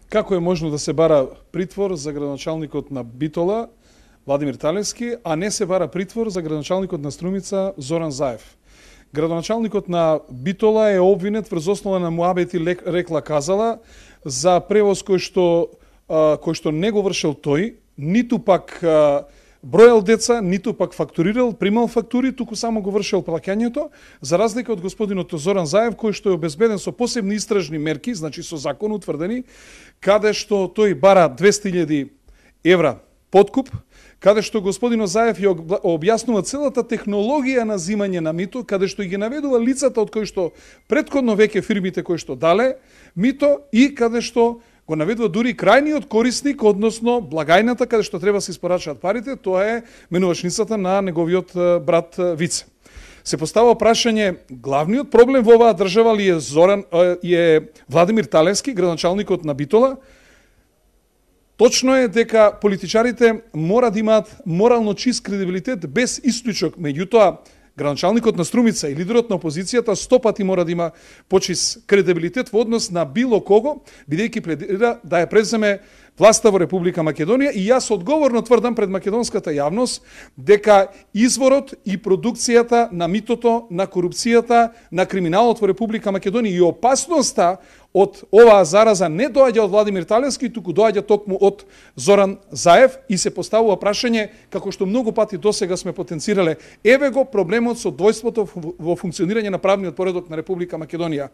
Како е можно да се бара притвор за градоначалникот на Битола, Владимир Талевски, а не се бара притвор за градоначалникот на Струмица, Зоран Заев? Градоначалникот на Битола е обвинет врз основа на муабети рекла казала за превоз кој што не го вршел тој, ниту пак бројал деца, ниту пак фактурирал, примал фактури, туку само го вршел плаќањето, за разлика од господинот Зоран Заев, кој што е обезбеден со посебни истражни мерки, значи со закон утврдени, каде што тој бара 200.000 евра подкуп, каде што господинот Заев ја објаснува целата технологија на зимање на мито, каде што ги наведува лицата од кои што претходно веќе фирмите кои што дале мито и каде што го наведува дури крајниот корисник, односно благајната каде што треба се испорачаат парите, тоа е менувачницата на неговиот брат Вице. Се поставува прашање, главниот проблем во оваа држава ли е Владимир Талевски, градоначалникот на Битола? Точно е дека политичарите мора да имаат морално чист кредибилитет без исклучок, меѓутоа градоначалникот на Струмица и лидерот на опозицијата 100 пати мора да има почист кредибилитет во однос на било кого, бидејќи пледира да ја преземе власта во Република Македонија, и јас одговорно тврдам пред македонската јавност дека изворот и продукцијата на митото, на корупцијата, на криминалот во Република Македонија и опасноста од оваа зараза не доаѓа од Владимир Талевски, туку доаѓа токму од Зоран Заев, и се поставува прашање, како што многу пати досега сме потенцирале, еве го проблемот со двојството во функционирање на правниот поредок на Република Македонија.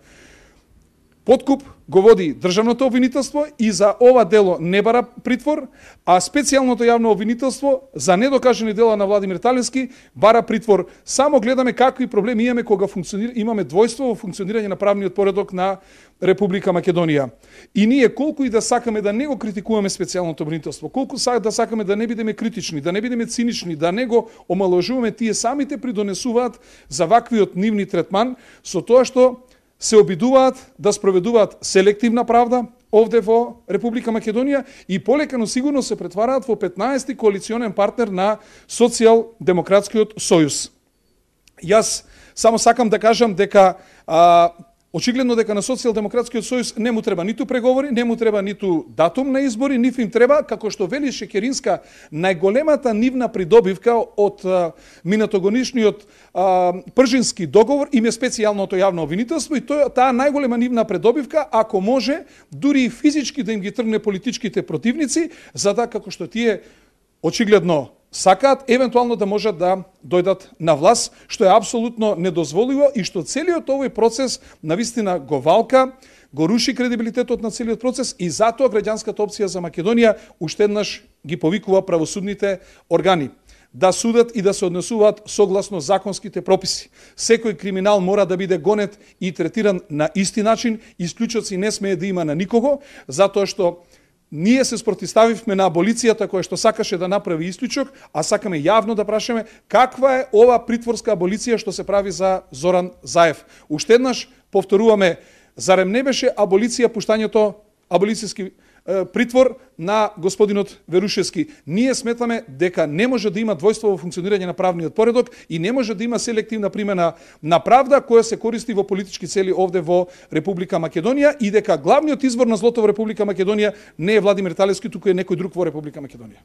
Подкуп го води државното обвинителство и за ова дело не бара притвор, а специјалното јавно обвинителство за недокажани дела на Владимир Талевски бара притвор. Само гледаме какви проблеми имаме кога имаме двојство во функционирање на правниот поредок на Република Македонија. И ние колку и да сакаме да не го критикуваме специјалното обвинителство, колку да сакаме да не бидеме критични, да не бидеме цинични, да не го омаложуваме, тие самите придонесуваат за ваквиот нивни третман со тоа што се обидуваат да спроведуваат селективна правда овде во Република Македонија и полека, но сигурно се претвараат во 15-ти коалиционен партнер на Социјалдемократскиот сојуз. Јас само сакам да кажам дека очигледно дека на Социјалдемократскиот сојуз не му треба ниту преговори, не му треба ниту датум на избори, ниф им треба, како што вели Шекеринска, најголемата нивна придобивка од минатогодишниот Пржински договор им е специјалното јавно обвинителство, и таа најголема нивна придобивка, ако може, дури и физички да им ги тргне политичките противници, за да, како што тие очигледно сакаат, евентуално да можат да дојдат на власт, што е апсолутно недозволиво и што целиот овој процес навистина го валка, го руши кредибилитетот на целиот процес, и затоа граѓанската опција за Македонија уште еднаш ги повикува правосудните органи да судат и да се однесуваат согласно законските прописи. Секој криминал мора да биде гонет и третиран на исти начин, исклучоци не смее да има на никого, затоа што ние се спротивставивме на аболицијата која што сакаше да направи исклучок, а сакаме јавно да прашаме каква е ова притворска аболиција што се прави за Зоран Заев. Уште еднаш повторуваме, зарем не беше аболиција пуштањето аболицијски притвор на господинот Верушевски? Ние сметаме дека не може да има двојство во функционирање на правниот поредок и не може да има селективна примена на правда која се користи во политички цели овде во Република Македонија, и дека главниот извор на злото во Република Македонија не е Владимир Талевски, туку е некој друг во Република Македонија.